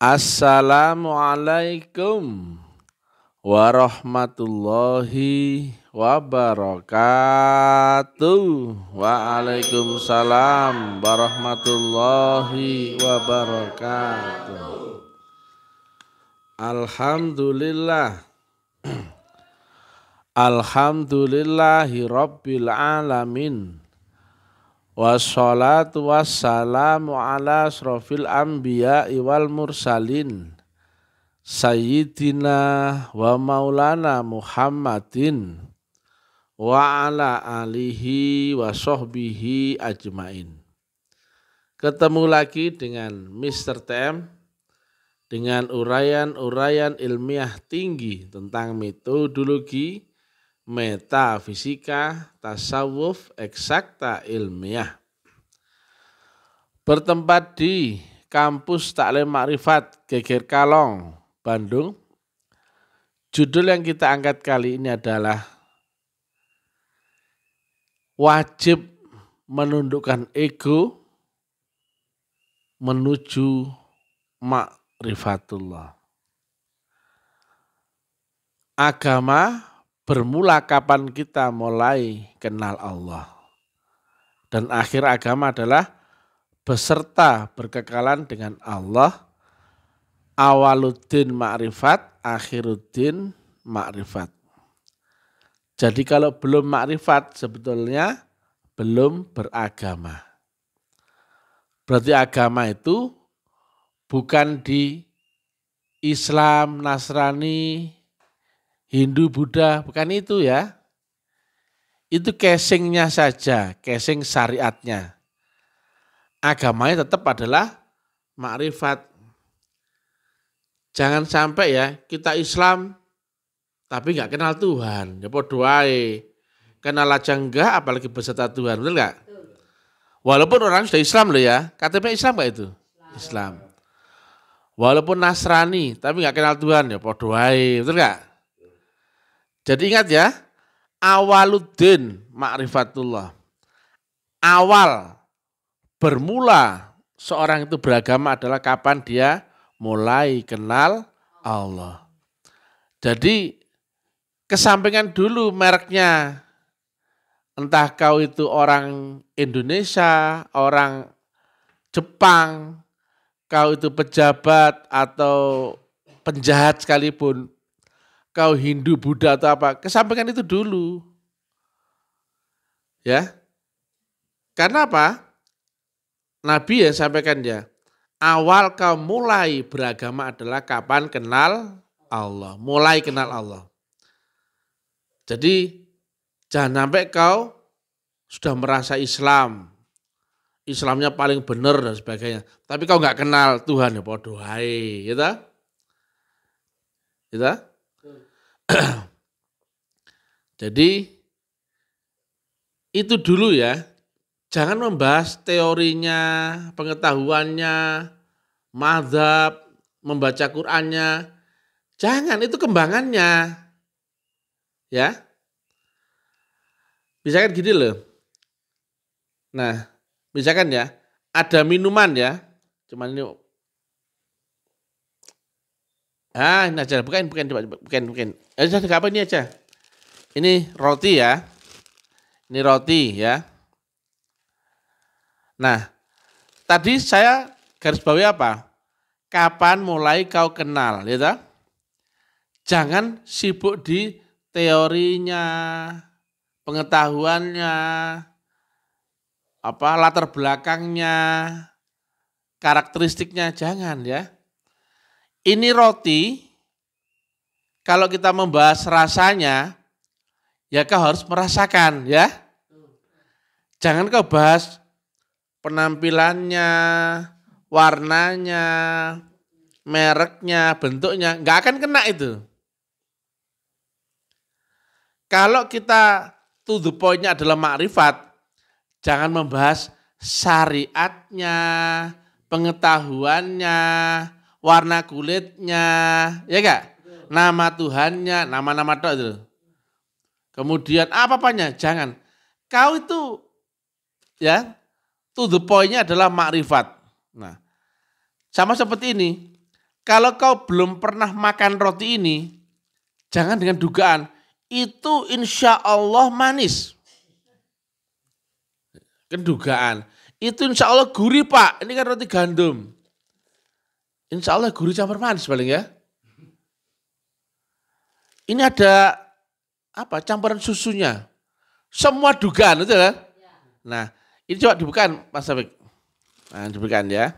Assalamualaikum warahmatullahi wabarakatuh. Waalaikumsalam warahmatullahi wabarakatuh. Alhamdulillah. Alhamdulillahi rabbil alamin. Wassalatu wassalamu ala asrofil anbiya'i wal mursalin Sayyidina wa maulana Muhammadin wa ala alihi wa sahbihi ajmain. Ketemu lagi dengan Mr. TM dengan uraian-uraian ilmiah tinggi tentang metodologi, metafisika, tasawuf, eksakta ilmiah. Bertempat di Kampus Taklim Makrifat Geger Kalong, Bandung. Judul yang kita angkat kali ini adalah wajib menundukkan ego menuju makrifatullah. Agama bermula kapan kita mulai kenal Allah. Dan akhir agama adalah beserta berkekalan dengan Allah. Awaluddin makrifat, akhiruddin makrifat. Jadi kalau belum makrifat sebetulnya belum beragama. Berarti agama itu bukan di Islam, Nasrani, Hindu, Buddha, bukan itu ya. Itu casingnya saja, casing syariatnya. Agamanya tetap adalah makrifat. Jangan sampai ya kita Islam tapi nggak kenal Tuhan. Ya podo wae. Kenal aja enggak apalagi beserta Tuhan, betul nggak? Walaupun orang sudah Islam loh ya, KTP Islam nggak itu? Islam. Walaupun Nasrani tapi nggak kenal Tuhan, ya podo wae, betul nggak? Jadi ingat ya, awaluddin ma'rifatullah. Awal bermula seorang itu beragama adalah kapan dia mulai kenal Allah. Jadi kesampingan dulu mereknya. Entah kau itu orang Indonesia, orang Jepang, kau itu pejabat atau penjahat sekalipun, kau Hindu, Buddha atau apa, kesampingan itu dulu. Ya. Karena apa? Nabi yang sampaikan ya, awal kau mulai beragama adalah kapan kenal Allah, mulai kenal Allah. Jadi jangan sampai kau sudah merasa Islamnya paling benar dan sebagainya, tapi kau nggak kenal Tuhan, ya podo wae, gitu. Gitu. Jadi itu dulu ya, jangan membahas teorinya, pengetahuannya, mazhab, membaca Qur'annya, jangan, itu kembangannya. Ya, misalkan gini loh, nah misalkan ya, ada minuman ya, cuman ini, ini aja, bukan. Apa ini aja? Ini roti ya. Ini roti ya. Nah, tadi saya garis bawahi apa? Kapan mulai kau kenal, ya toh? Jangan sibuk di teorinya, pengetahuannya, latar belakangnya, karakteristiknya, jangan ya. Ini roti, kalau kita membahas rasanya, ya kau harus merasakan ya. Jangan kau bahas penampilannya, warnanya, mereknya, bentuknya, nggak akan kena itu. Kalau kita to the point-nya adalah makrifat, jangan membahas syariatnya, pengetahuannya, warna kulitnya, ya enggak? Nama Tuhannya, nama-nama tok itu. Kemudian apa-apanya, jangan. Kau itu ya to the point-nya adalah makrifat. Nah, sama seperti ini. Kalau kau belum pernah makan roti ini, jangan dengan dugaan, itu insya Allah manis. Kedugaan, itu insya Allah gurih Pak, ini kan roti gandum. Insya Allah gurih campur manis paling ya. Ini ada apa campuran susunya. Semua dugaan itu kan. Nah ini coba dibukakan Mas Safik. Nah dibukakan ya.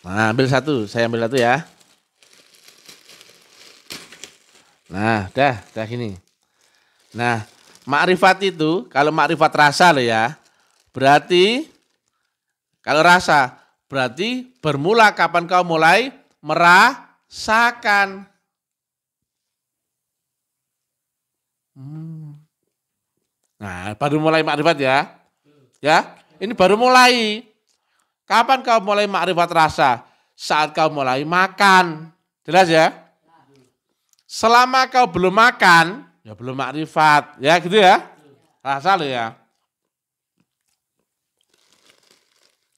Nah ambil satu, saya ambil satu ya. Nah dah gini. Nah makrifat itu, kalau makrifat rasa loh ya. Berarti, kalau rasa, berarti bermula kapan kau mulai merasakan. Nah, baru mulai makrifat ya. Ya, ini baru mulai. Kapan kau mulai makrifat rasa? Saat kau mulai makan. Jelas ya? Selama kau belum makan, ya belum makrifat. Ya gitu ya. Rasa lo ya.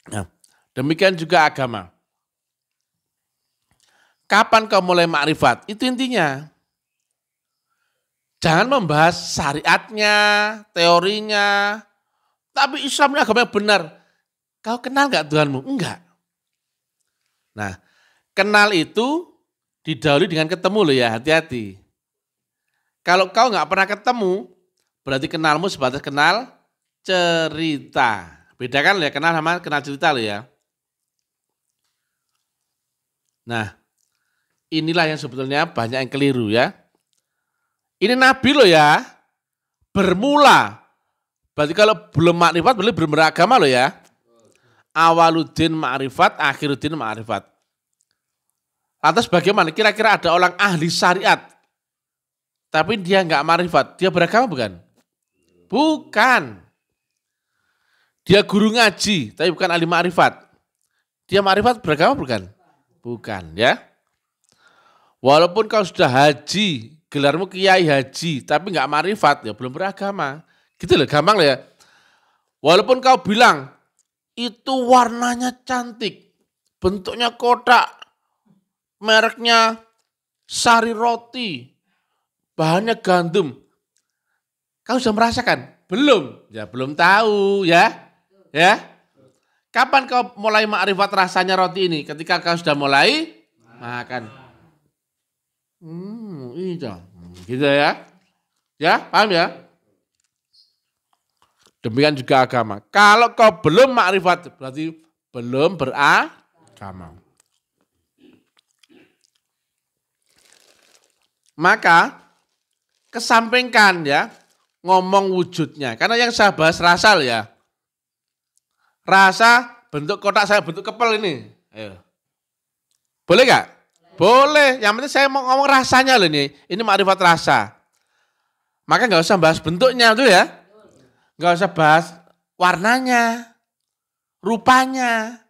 Nah, demikian juga agama. Kapan kau mulai makrifat? Itu intinya. Jangan membahas syariatnya, teorinya. Tapi Islam ini agama yang benar. Kau kenal gak Tuhanmu? Enggak. Nah, kenal itu didahului dengan ketemu loh ya, hati-hati. Kalau kau gak pernah ketemu, berarti kenalmu sebatas kenal cerita. Bedakan loh ya, kenal sama kenal cerita loh ya. Nah, inilah yang sebetulnya banyak yang keliru ya. Ini Nabi loh ya, bermula. Berarti kalau belum makrifat, berarti belum beragama loh ya. Awaluddin ma'rifat, akhiruddin ma'rifat. Lantas bagaimana? Kira-kira ada orang ahli syariat, tapi dia nggak ma'rifat, dia beragama bukan? Bukan. Dia guru ngaji, tapi bukan ahli ma'rifat. Dia ma'rifat beragama bukan? Bukan ya. Walaupun kau sudah haji, gelarmu kiai haji, tapi nggak ma'rifat, ya belum beragama. Gitu loh, gampang loh ya. Walaupun kau bilang, itu warnanya cantik, bentuknya kotak, mereknya sari roti, bahannya gandum. Kau sudah merasakan? Belum? Ya belum tahu ya. Ya. Kapan kau mulai makrifat rasanya roti ini? Ketika kau sudah mulai makan. Itu. Gitu ya. Ya, paham ya? Demikian juga agama. Kalau kau belum makrifat, berarti belum beragama. Maka kesampingkan ya ngomong wujudnya. Karena yang saya bahas rasa ya. Rasa bentuk kotak saya bentuk kepel ini. Ayo. Boleh gak? Boleh. Yang penting saya mau ngomong rasanya loh ini. Ini makrifat rasa. Maka gak usah bahas bentuknya tuh ya. Gak usah bahas warnanya, rupanya.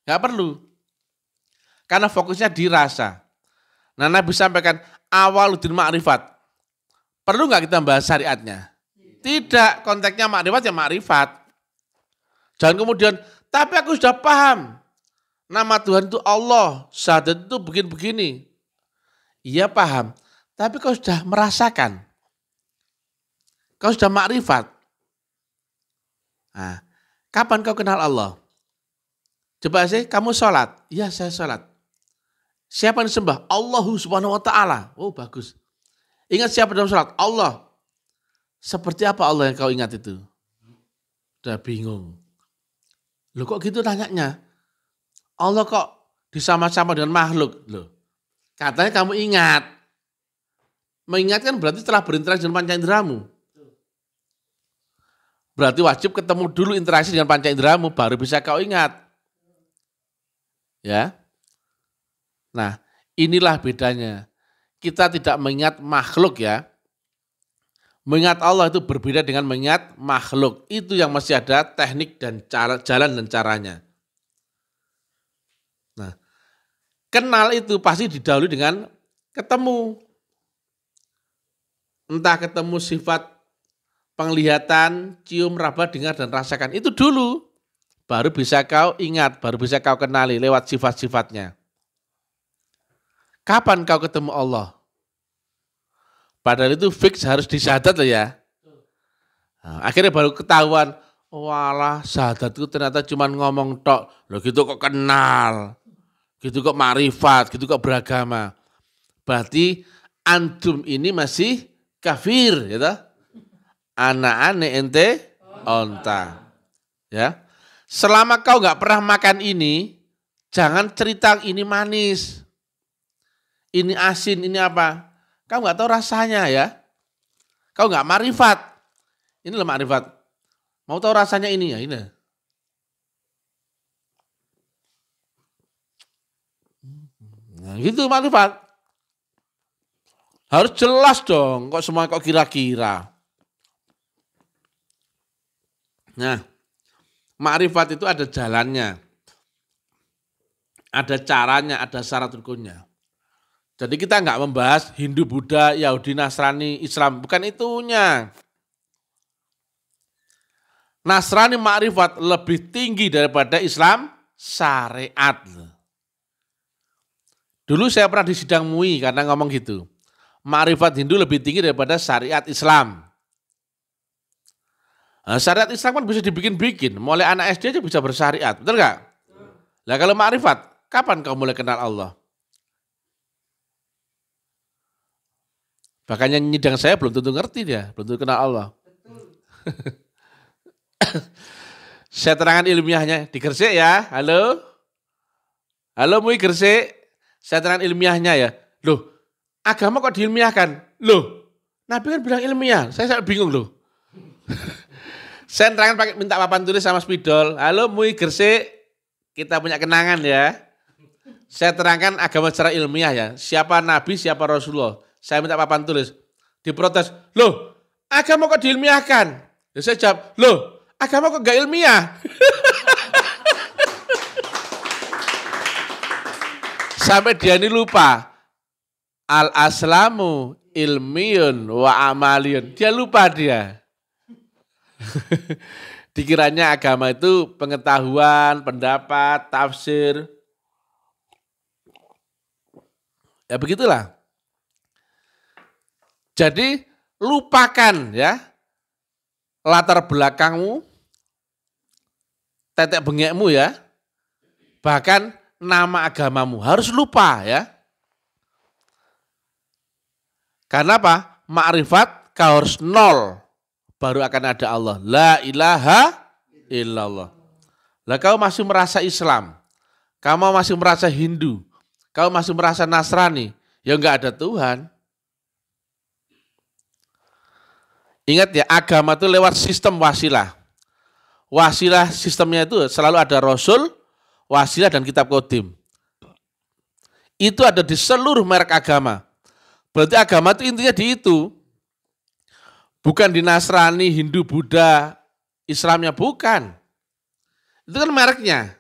Gak perlu. Karena fokusnya di rasa. Nah Nabi sampaikan awaluddin ma'rifat. Perlu gak kita bahas syariatnya? Tidak, konteksnya makrifat ya makrifat. Jangan kemudian, tapi aku sudah paham. Nama Tuhan itu Allah, syahadat itu begini-begini. Iya paham, tapi kau sudah merasakan. Kau sudah makrifat. Nah, kapan kau kenal Allah? Coba sih, kamu sholat. Iya saya sholat. Siapa yang disembah? Allahu subhanahu wa ta'ala. Oh bagus. Ingat siapa dalam sholat? Allah. Seperti apa Allah yang kau ingat itu? Udah bingung. Loh kok gitu tanyanya? Allah kok disama-sama dengan makhluk? Loh, katanya kamu ingat. Mengingatkan berarti setelah berinteraksi dengan panca inderamu. Berarti wajib ketemu dulu interaksi dengan panca inderamu, baru bisa kau ingat. Ya. Nah, inilah bedanya. Kita tidak mengingat makhluk ya. Mengingat Allah itu berbeda dengan mengingat makhluk. Itu yang masih ada teknik dan cara, jalan dan caranya. Nah, kenal itu pasti didahului dengan ketemu. Entah ketemu sifat penglihatan, cium, raba, dengar, dan rasakan. Itu dulu. baru bisa kau ingat, baru bisa kau kenali lewat sifat-sifatnya. Kapan kau ketemu Allah? Padahal itu fix harus disyahadat loh ya. Nah, akhirnya baru ketahuan, walah syahadat itu ternyata cuma ngomong tok. Loh gitu kok kenal, gitu kok ma'rifat, gitu kok beragama. Berarti antum ini masih kafir, gitu. Anak-anak ente onta. Ya. Selama kau nggak pernah makan ini, jangan cerita ini manis, ini asin, ini apa. Kau nggak tahu rasanya ya. Kau nggak ma'rifat. Ini loh ma'rifat. Mau tahu rasanya ini ya, ini. Nah, gitu ma'rifat. Harus jelas dong, kok semua kok kira-kira. Nah, ma'rifat itu ada jalannya. Ada caranya, ada syarat rukunnya. Jadi kita nggak membahas Hindu, Buddha, Yahudi, Nasrani, Islam. Bukan itunya. Nasrani ma'rifat lebih tinggi daripada Islam syariat. Dulu saya pernah di sidang MUI karena ngomong gitu. Ma'rifat Hindu lebih tinggi daripada syariat Islam. Nah, syariat Islam kan bisa dibikin-bikin. Mulai anak SD aja bisa bersyariat. Betul nggak? Nah kalau ma'rifat, kapan kau mulai kenal Allah? Makanya nyidang saya belum tentu ngerti dia, belum tentu kenal Allah. Saya terangkan ilmiahnya di Gresik ya. Halo? Halo MUI Gresik. Saya terangkan ilmiahnya ya. Loh, agama kok diilmiahkan? Loh, Nabi kan bilang ilmiah. Saya bingung loh. Saya terangkan pakai minta papan tulis sama spidol. Halo MUI Gresik. Kita punya kenangan ya. Saya terangkan agama secara ilmiah ya. Siapa Nabi, siapa Rasulullah. Saya minta papan tulis. Diprotes, loh agama kok diilmiahkan? Ya saya jawab, loh agama kok gak ilmiah? Sampai dia ini lupa. Al-aslamu ilmiyun wa amaliyun. Dia lupa dia. Dikiranya agama itu pengetahuan, pendapat, tafsir. Ya begitulah. Jadi lupakan ya latar belakangmu, tetek bengekmu ya, bahkan nama agamamu harus lupa ya. Karena apa? Ma'rifat kau harus nol, baru akan ada Allah. La ilaha illallah. Lah kau masih merasa Islam, kamu masih merasa Hindu, kau masih merasa Nasrani, ya enggak ada Tuhan. Ingat ya, agama itu lewat sistem wasilah. Wasilah sistemnya itu selalu ada Rasul, wasilah dan kitab kodim. Itu ada di seluruh merek agama. Berarti agama itu intinya di itu. Bukan di Nasrani, Hindu, Buddha, Islamnya bukan. Itu kan mereknya.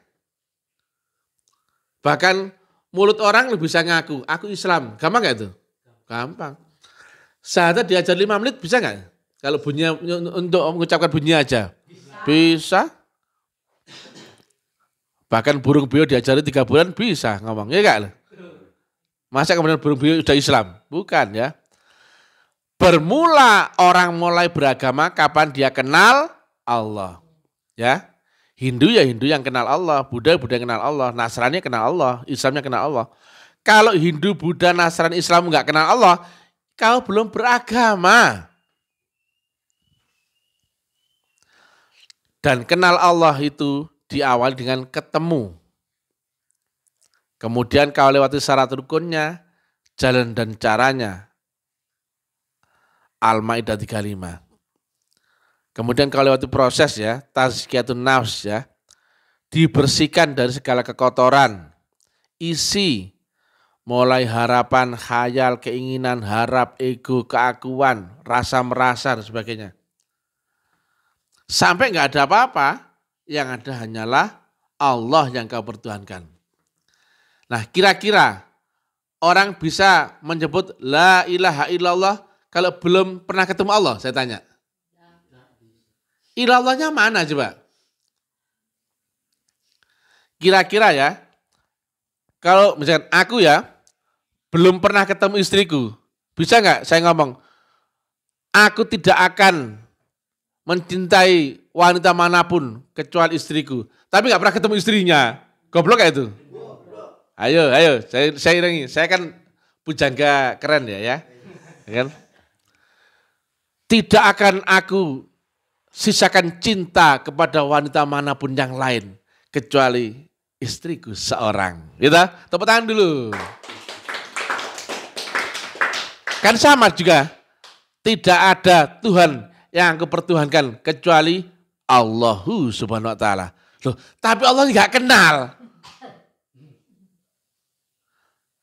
Bahkan mulut orang lebih bisa ngaku, aku Islam. Gampang gak itu? Gampang. Syahadat diajar 5 menit bisa gak? Kalau bunyinya untuk mengucapkan bunyi aja. Bisa. Bahkan burung beo diajari 3 bulan bisa ngomong. Ya enggak? Masa kemudian burung beo sudah Islam? Bukan ya. Bermula orang mulai beragama kapan dia kenal Allah. Ya. Hindu ya Hindu yang kenal Allah. Buddha yang kenal Allah. Nasrani kenal Allah. Islamnya kenal Allah. Kalau Hindu, Buddha, Nasrani, Islam enggak kenal Allah, kau belum beragama. Dan kenal Allah itu diawali dengan ketemu. Kemudian kau lewati syarat rukunnya, jalan dan caranya. Al-Maidah 35. Kemudian kau lewati proses ya, tazkiyatun nafs ya. Dibersihkan dari segala kekotoran. Isi mulai harapan, khayal, keinginan, harap, ego, keakuan, rasa merasa dan sebagainya. Sampai enggak ada apa-apa, yang ada hanyalah Allah yang kau pertuhankan. Nah, kira-kira orang bisa menyebut la ilaha illallah kalau belum pernah ketemu Allah? Saya tanya. Illallahnya mana coba? kira-kira ya, kalau misalkan aku ya, belum pernah ketemu istriku, bisa nggak saya ngomong, aku tidak akan mencintai wanita manapun kecuali istriku. Tapi nggak pernah ketemu istrinya. Goblok kayak itu? Ayo, saya iringi. Saya kan pujangga keren ya kan? Tidak akan aku sisakan cinta kepada wanita manapun yang lain kecuali istriku seorang. Gitu? Tepuk tangan dulu. Kan sama juga. Tidak ada Tuhan yang aku pertuhankan kecuali Allahu Subhanahu wa taala. Loh, tapi Allah enggak kenal.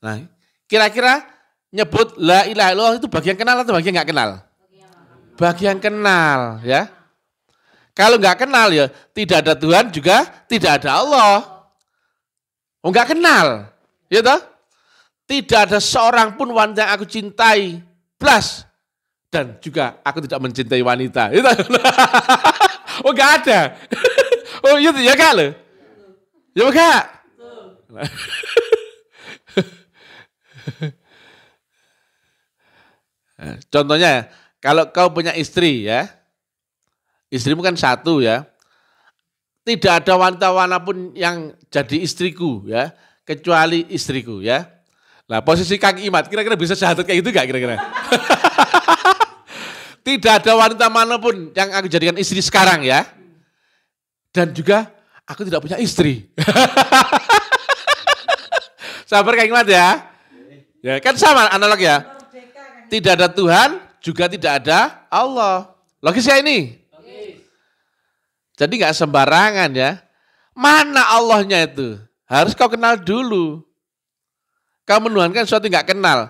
Nah, kira-kira nyebut la ilaha illallah itu bagian kenal atau bagian enggak kenal? Bagian kenal, ya. Kalau enggak kenal ya tidak ada Tuhan juga tidak ada Allah. Oh, enggak kenal. Ya toh? Tidak ada seorang pun wanita yang aku cintai. Plus dan juga aku tidak mencintai wanita. Oh enggak ada. Oh iya ya kak loh. Ya kak. Contohnya kalau kau punya istri ya. Istrimu kan satu ya. Tidak ada wanita manapun yang jadi istriku ya. Kecuali istriku ya. Nah posisi Kang Imat kira-kira bisa syahadat kayak gitu gak kira-kira? Tidak ada wanita manapun yang aku jadikan istri sekarang ya. Dan juga aku tidak punya istri. Sabar Kang Imat ya. Ya kan sama analog ya. Tidak ada Tuhan juga tidak ada Allah. Logis ya ini? Jadi gak sembarangan ya. Mana Allahnya itu? Harus kau kenal dulu. Kau menuhankan sesuatu yang gak kenal.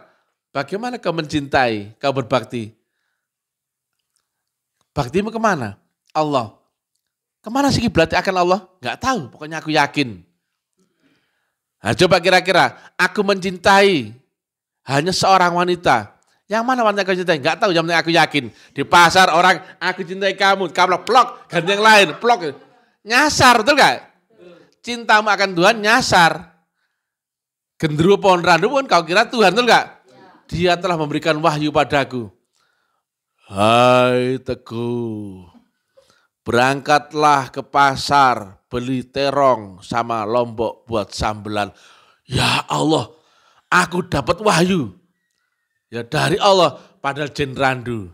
Bagaimana kau mencintai, kau berbakti? Baktimu kemana? Allah. Kemana sih kiblatnya akan Allah? Gak tahu, pokoknya aku yakin. Nah, coba kira-kira, aku mencintai hanya seorang wanita. Yang mana wanita kau cintai? Gak tahu, yang penting aku yakin. Di pasar orang, aku cintai kamu, blok, ganti yang lain, blok. Nyasar, betul gak? Cintamu akan Tuhan nyasar. Gendruwo pohon randu pun kau kira Tuhan, betul gak? Dia telah memberikan wahyu padaku. Hai Teguh, berangkatlah ke pasar, beli terong sama lombok buat sambelan. Ya Allah, aku dapat wahyu. Ya dari Allah, padahal jin randu.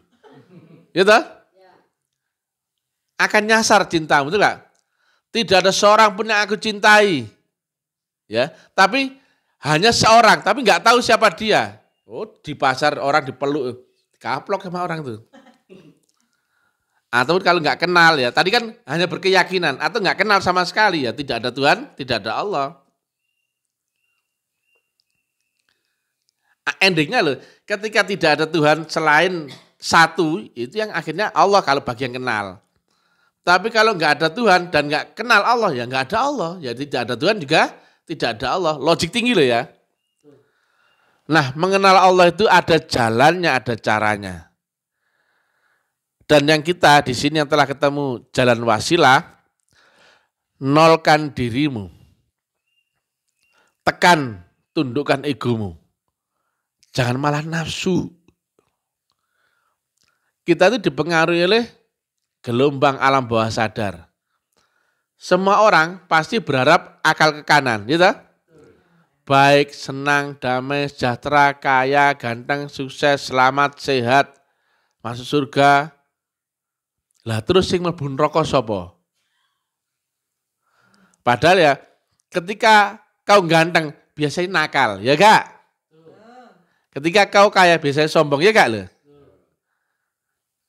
Ya toh? Akan nyasar cintamu, betul gak? Tidak ada seorang pun yang aku cintai. Ya, tapi hanya seorang, tapi nggak tahu siapa dia. Oh, di pasar orang dipeluk, kaplok sama orang tuh. Atau kalau nggak kenal ya, tadi kan hanya berkeyakinan, atau nggak kenal sama sekali ya, tidak ada Tuhan, tidak ada Allah. Endingnya loh, ketika tidak ada Tuhan selain satu, itu yang akhirnya Allah kalau bagian kenal. Tapi kalau nggak ada Tuhan dan nggak kenal Allah, ya nggak ada Allah. Ya tidak ada Tuhan juga tidak ada Allah. Logik tinggi loh ya. Nah, mengenal Allah itu ada jalannya, ada caranya. Dan yang kita di sini yang telah ketemu jalan wasilah, nolkan dirimu. Tekan, tundukkan egomu. Jangan malah nafsu. Kita itu dipengaruhi oleh gelombang alam bawah sadar. Semua orang pasti berharap akal ke kanan, gitu? Baik, senang, damai, sejahtera, kaya, ganteng, sukses, selamat, sehat, masuk surga. Lah terus sing mlebu neraka sapa? Padahal ya ketika kau ganteng biasanya nakal, ya gak? Ketika kau kaya biasanya sombong, ya gak lho?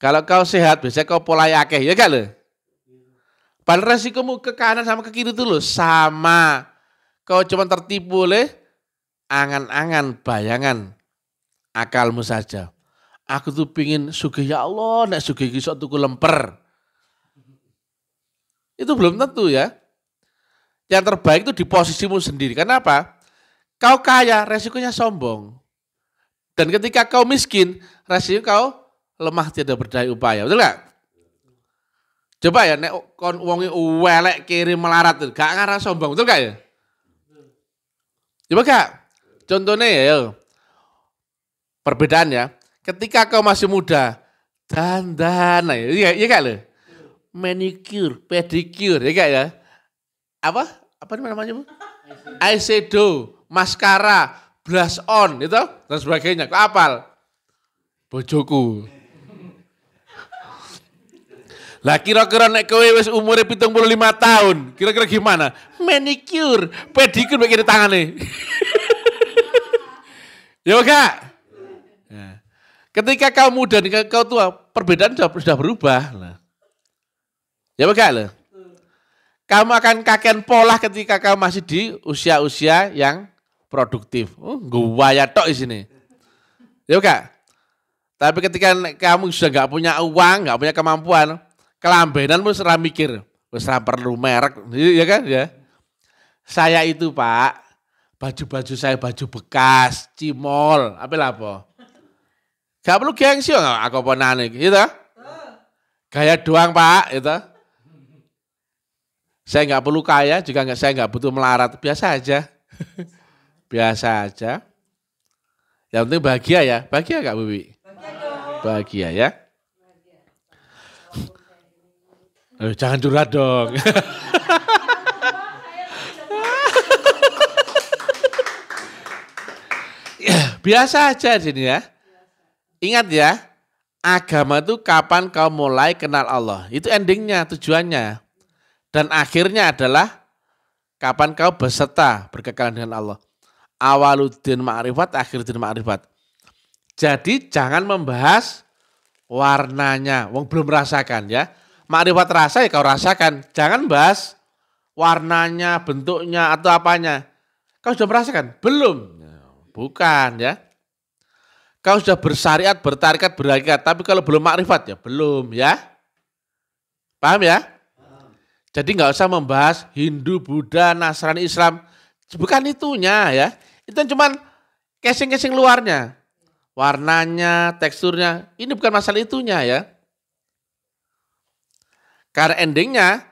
Kalau kau sehat biasanya kau pola akeh, ya gak lho? Padahal resikomu ke kanan sama ke kiri itu loh sama. Kau cuma tertipu oleh angan-angan, bayangan akalmu saja. Aku tuh pingin sugih ya Allah, nek sugih iki sok tuku lemper. Itu belum tentu ya. Yang terbaik itu di posisimu sendiri. Kenapa? Kau kaya, resikonya sombong. Dan ketika kau miskin, resiko kau lemah tidak berdaya upaya. Betul gak? Coba ya nek kon wonge welek kiri melarat gak ngarah sombong, betul gak ya? Coba gak? Contohnya ya, perbedaan ya. Ketika kau masih muda, dandan, iya gak lo? Manicure, pedicure, ya gak ya? Apa namanya bu? Eyeshadow, maskara, blush on, itu dan sebagainya. Kau apal? Bojoku. Lah kira-kira nek kowe wis umure 75 tahun, kira-kira gimana? Manicure, pedicure begini tangane. Ya enggak? Ya. Ketika kau muda dan kau tua, perbedaan sudah berubah. Ya enggak loh? Kamu akan kakean pola ketika kamu masih di usia-usia yang produktif. Gua ya tok di sini. Ya enggak? Tapi ketika kamu sudah enggak punya uang, enggak punya kemampuan, kelambenan pun serah mikir, serah perlu merek, ya kan ya. Saya itu Pak, baju-baju saya baju bekas, cimol, apa? Gak perlu gengsi, aku ponane, gitu. Gaya doang Pak, itu. Saya nggak perlu kaya, juga saya nggak butuh melarat, biasa aja, biasa aja. Yang penting bahagia ya, bahagia gak Bibi? Bahagia ya. Jangan curhat dong. Ya, biasa aja sini ya. Ingat ya, agama itu kapan kau mulai kenal Allah. Itu endingnya, tujuannya. Dan akhirnya adalah kapan kau berserta berkekalan dengan Allah. Awaluddin ma'rifat, akhiruddin ma'rifat. Jadi jangan membahas warnanya, wong belum merasakan ya. Makrifat rasa ya kau rasakan. Jangan bahas warnanya, bentuknya atau apanya. Kau sudah merasakan? Belum. Bukan ya. Kau sudah bersyariat, bertarikat, berhakikat. Tapi kalau belum makrifat ya belum ya. Paham ya? Jadi nggak usah membahas Hindu, Buddha, Nasrani, Islam. Bukan itunya ya. Itu cuman casing-casing luarnya. Warnanya, teksturnya. Ini bukan masalah itunya ya. Karena endingnya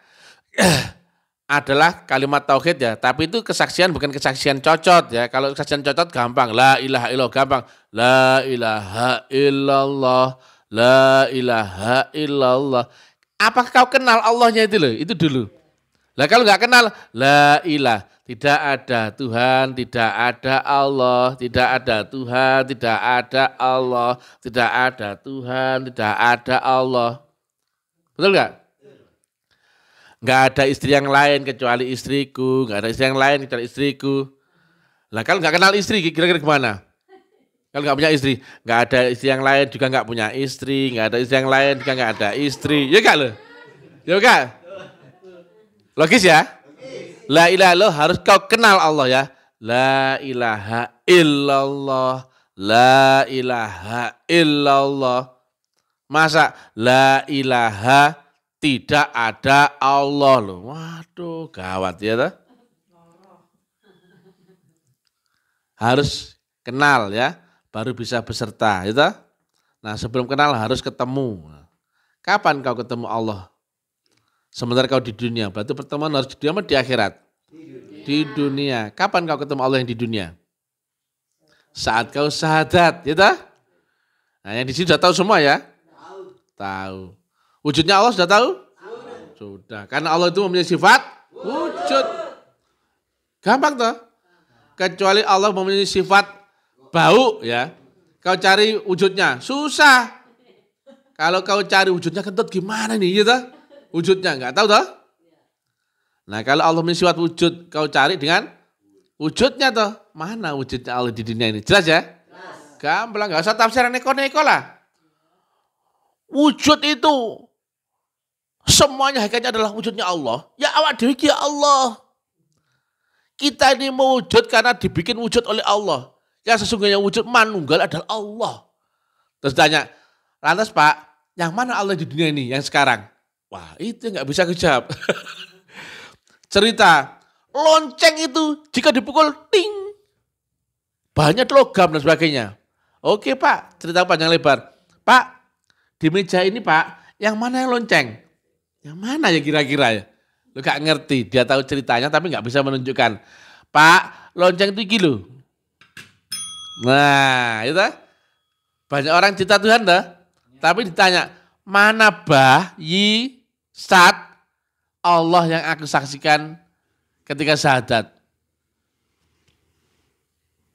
adalah kalimat tauhid ya, tapi itu kesaksian bukan kesaksian cocot ya. Kalau kesaksian cocot gampang, la ilaha illallah gampang, la ilaha illallah, la ilaha illallah. Apakah kau kenal Allahnya itu loh? Itu dulu. Lah kalau nggak kenal, la ilah, tidak ada Tuhan, tidak ada Allah, tidak ada Tuhan, tidak ada Allah, tidak ada Tuhan, tidak ada Allah. Betul nggak? Nggak ada istri yang lain kecuali istriku, nggak ada istri yang lain kecuali istriku. Lah kalau nggak kenal istri, kira-kira gimana? Kalau nggak punya istri, nggak ada istri yang lain juga nggak punya istri, nggak ada istri yang lain juga nggak ada istri, ya nggak lo? Ya nggak? Logis ya? La ilaha illallah harus kau kenal Allah ya. La ilaha illallah, la ilaha illallah. Masa la ilaha tidak ada Allah loh. Waduh, gawat ya toh. Harus kenal ya, baru bisa beserta, ya toh. Nah, sebelum kenal harus ketemu. Kapan kau ketemu Allah? Sementara kau di dunia, berarti pertemuan harus di dunia atau di akhirat? Di dunia. Kapan kau ketemu Allah yang di dunia? Saat kau syahadat, ya toh. Nah, yang di sini sudah tahu semua ya? Tahu. Wujudnya Allah sudah tahu? Sudah. Karena Allah itu mempunyai sifat wujud. Gampang toh? Kecuali Allah mempunyai sifat bau ya. Kau cari wujudnya, susah. Kalau kau cari wujudnya kentut gimana nih gitu? Wujudnya enggak tahu toh? Nah, kalau Allah mempunyai sifat wujud, kau cari dengan wujudnya toh. Mana wujudnya Allah di dunia ini? Jelas ya? Gampang, enggak usah tafsiran neko-neko lah. Wujud itu semuanya hakikatnya adalah wujudnya Allah. Ya awak dewi ya Allah. Kita ini mewujud karena dibikin wujud oleh Allah. Yang sesungguhnya wujud manunggal adalah Allah. Terus tanya, lantas Pak, yang mana Allah di dunia ini yang sekarang? Wah itu nggak bisa kejawab. Cerita, lonceng itu jika dipukul ting. Banyak logam dan sebagainya. Oke Pak, cerita panjang lebar. Pak, di meja ini Pak, yang mana yang lonceng? Yang mana ya kira-kira ya? Lu gak ngerti, dia tahu ceritanya tapi gak bisa menunjukkan. Pak, lonceng itu iki lho. Nah, itu banyak orang cerita Tuhan dah. Tapi ditanya, mana bayi saat Allah yang aku saksikan ketika syahadat?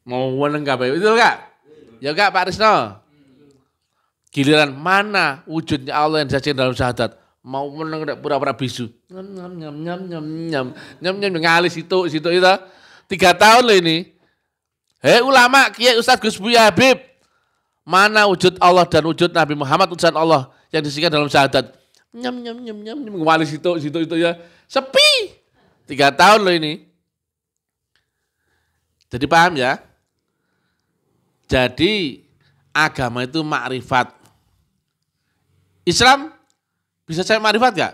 Mau meneng kabeh itu enggak? Ya enggak Pak Risno. Giliran mana wujudnya Allah yang disaksikan dalam syahadat? Mau meneng pura-pura bisu. Nyam ngalis itu itu. 3 tahun loh ini. Hei ulama, kiai Ustadz Gus Buya Habib. Mana wujud Allah dan wujud Nabi Muhammad utusan Allah yang disaksikan dalam syahadat? Nyam ngalis itu ya. Sepi. 3 tahun loh ini. Jadi paham ya? Jadi agama itu makrifat. Islam bisa cari makrifat gak?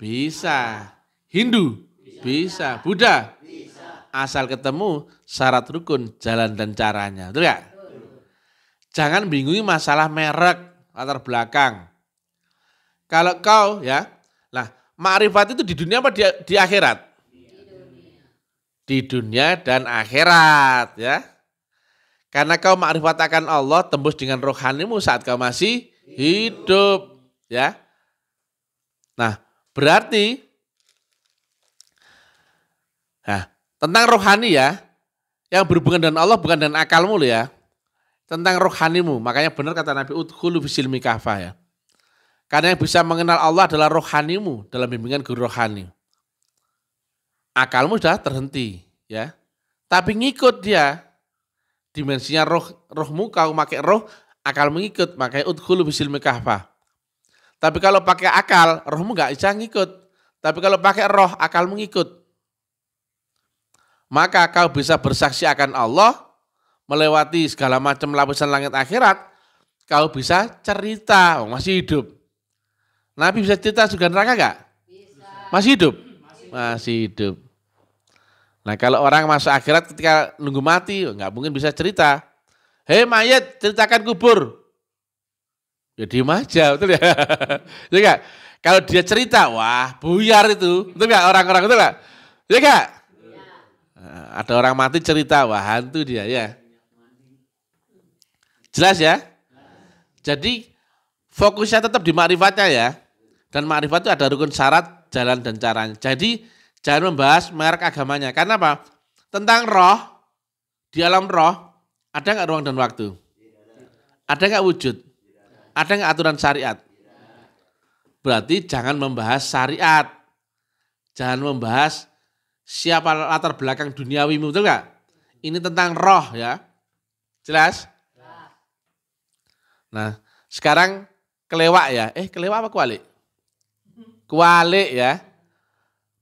Bisa. Hindu? Bisa. Buddha? Bisa. Asal ketemu syarat rukun, jalan dan caranya. Betul gak? Jangan bingungi masalah merek, latar belakang. Kalau kau ya, nah makrifat itu di dunia apa di akhirat? Di dunia dan akhirat ya. Karena kau makrifat akan Allah tembus dengan rohanimu saat kau masih hidup ya. Nah, berarti tentang rohani ya, yang berhubungan dengan Allah bukan dengan akalmu loh ya. Tentang rohanimu, makanya benar kata Nabi udkhulu fisilmi kafah ya. Karena yang bisa mengenal Allah adalah rohanimu dalam bimbingan guru rohani. Akalmu sudah terhenti ya. Tapi ngikut dia. Dimensinya rohmu kau pakai roh, akal mengikut, makanya udkhulu fisilmi kafah. Tapi kalau pakai akal, rohmu enggak bisa ngikut. Tapi kalau pakai roh, akal mengikut. Maka kau bisa bersaksi akan Allah, melewati segala macam lapisan langit akhirat, kau bisa cerita, masih hidup. Nabi bisa cerita surga neraka enggak? Bisa. Masih hidup? Masih hidup. Nah kalau orang masuk akhirat ketika nunggu mati, enggak mungkin bisa cerita. Hei mayat, ceritakan kubur. Ya diem aja, betul ya? Ya enggak? Kalau dia cerita, wah buyar itu. Betul enggak orang-orang, betul enggak? Ya enggak? Ya. Nah, ada orang mati cerita, wah hantu dia ya. Jelas ya? Jadi fokusnya tetap di ma'rifatnya ya. Dan ma'rifat itu ada rukun syarat, jalan dan caranya. Jadi jangan membahas merek agamanya. Karena apa? Tentang roh, di alam roh, ada enggak ruang dan waktu? Ada enggak wujud? Ada enggak aturan syariat? Berarti jangan membahas syariat. Jangan membahas siapa latar belakang duniawimu, betul enggak? Ini tentang roh ya. Jelas? Nah, sekarang kelewak ya. Kelewak apa kualik? Kualik ya.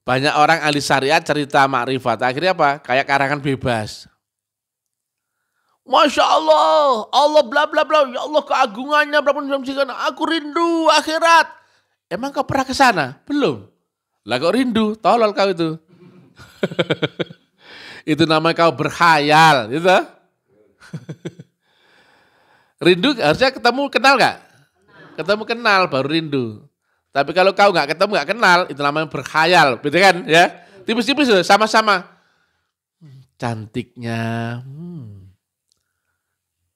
Banyak orang ahli syariat cerita makrifat. Akhirnya apa? Kayak karangan bebas. Masya Allah, Allah bla bla bla, ya Allah keagungannya berapa aku rindu akhirat. Emang kau pernah ke sana? Belum. Lah kok rindu? Tolol kau itu. Itu namanya kau berkhayal, gitu. Rindu harusnya ketemu kenal gak? Ketemu kenal baru rindu. Tapi kalau kau gak ketemu gak kenal, itu namanya berkhayal, betul kan? Ya, tipis-tipis sama-sama. Cantiknya.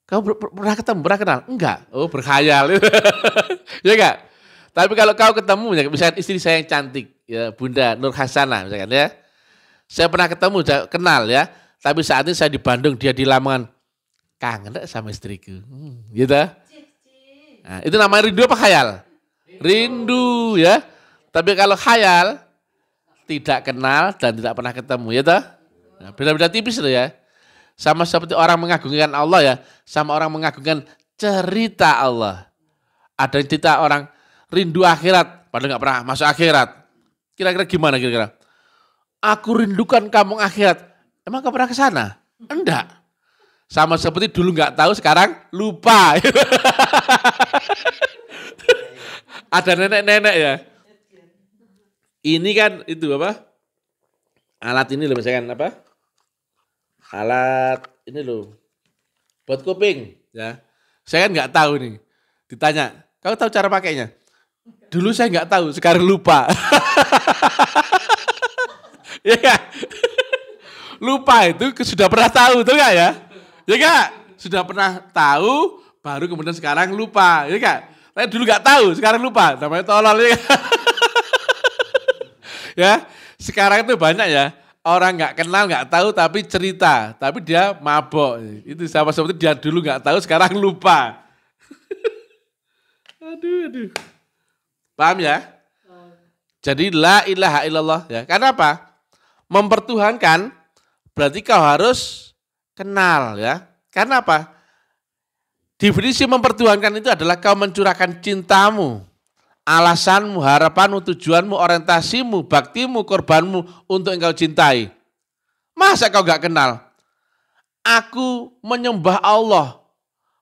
Kau pernah ketemu, pernah kenal? Enggak. Oh berkhayal. Ya enggak? Tapi kalau kau ketemu, misalkan istri saya yang cantik, ya Bunda Nur Hasanah, misalkan ya. Saya pernah ketemu, kenal ya. Tapi saat ini saya di Bandung, dia di Lamongan. Kangen sama istriku, gitu. Nah, itu namanya rindu apa khayal? Rindu ya. Tapi kalau khayal tidak kenal dan tidak pernah ketemu, ya toh? Nah, beda-beda tipis loh ya. Sama seperti orang mengagungkan Allah ya, sama orang mengagungkan cerita Allah. Ada yang cerita orang rindu akhirat, padahal nggak pernah masuk akhirat. Kira-kira gimana kira-kira? Aku rindukan kampung akhirat. Emang kau pernah ke sana? Enggak. Sama seperti dulu nggak tahu, sekarang lupa. Ada nenek-nenek ya. Ini kan itu apa? Alat ini loh misalkan apa? Alat ini loh. Buat kuping ya. Saya kan nggak tahu nih. Ditanya, kau tahu cara pakainya? Dulu saya nggak tahu, sekarang lupa. Ya nggak? Lupa itu sudah pernah tahu, tuh nggak ya? Ya nggak? Sudah pernah tahu, baru kemudian sekarang lupa, ya nggak? Saya dulu nggak tahu, sekarang lupa. Namanya tolol ya. Ya, sekarang itu banyak ya. Orang nggak kenal, nggak tahu, tapi cerita. Tapi dia mabok. Itu sama seperti dia dulu nggak tahu, sekarang lupa. Aduh. Paham ya? Jadi la ilaha illallah. Ya. Karena apa? Mempertuhankan berarti kau harus kenal ya. Karena apa? Definisi mempertuhankan itu adalah kau mencurahkan cintamu, alasanmu, harapanmu, tujuanmu, orientasimu, baktimu, korbanmu untuk engkau cintai. Masa kau gak kenal? Aku menyembah Allah,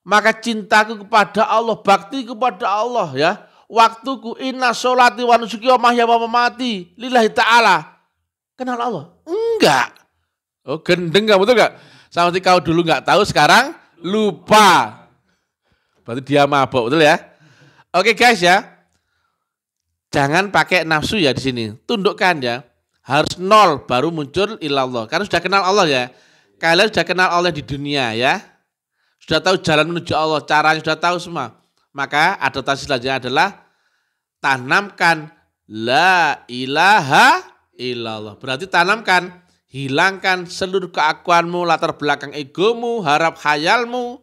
maka cintaku kepada Allah, bakti kepada Allah ya. Waktuku inna sholati wa nusuki wa mahya wa mamati lillahi ta'ala. Kenal Allah? Enggak. Oh gendeng gak, betul gak? Sama seperti kau dulu gak tahu, sekarang lupa. Berarti dia mabok, betul ya? Oke guys ya. Jangan pakai nafsu ya di sini. Tundukkan ya. Harus nol baru muncul ilallah. Karena sudah kenal Allah ya. Kalian sudah kenal Allah di dunia ya. Sudah tahu jalan menuju Allah, caranya sudah tahu semua. Maka adaptasi selanjutnya adalah tanamkan la ilaha illallah. Berarti tanamkan, hilangkan seluruh keakuanmu, latar belakang egomu, harap khayalmu,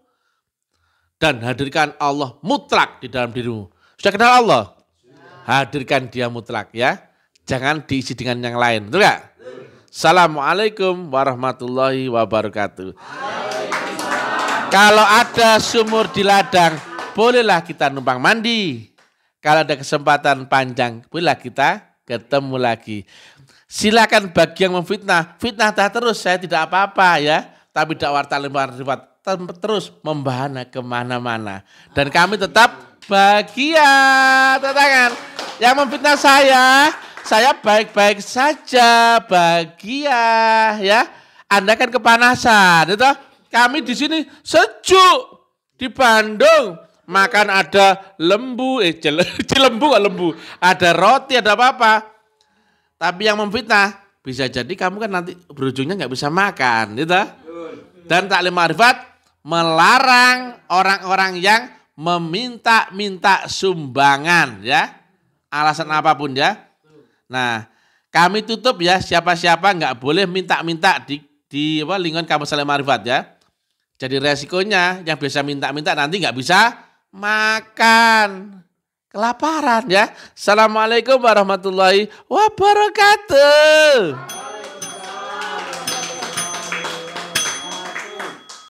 dan hadirkan Allah mutlak di dalam dirimu. Sudah kenal Allah? Hadirkan dia mutlak ya. Jangan diisi dengan yang lain. Betul gak? Assalamualaikum warahmatullahi wabarakatuh. Kalau ada sumur di ladang, bolehlah kita numpang mandi. Kalau ada kesempatan panjang, bolehlah kita ketemu lagi. Silakan bagi yang memfitnah, fitnah terus, saya tidak apa-apa ya. Tapi dakwah riwayat terus membahana kemana-mana. Dan kami tetap bahagia. Tangan. Yang memfitnah saya baik-baik saja, bahagia ya. Anda kan kepanasan, itu. Kami di sini sejuk. Di Bandung makan ada lembu, cilembu gak lembu, ada roti, ada apa-apa. Tapi yang memfitnah bisa jadi kamu kan nanti berujungnya nggak bisa makan, gitu. Dan taklim ma'rifat melarang orang-orang yang meminta-minta sumbangan, ya, alasan apapun ya. Nah, kami tutup ya, siapa-siapa nggak boleh minta-minta di lingkungan kampus taklim ma'rifat ya. Jadi resikonya yang biasa minta-minta nanti nggak bisa makan. Kelaparan ya. Assalamualaikum warahmatullahi wabarakatuh.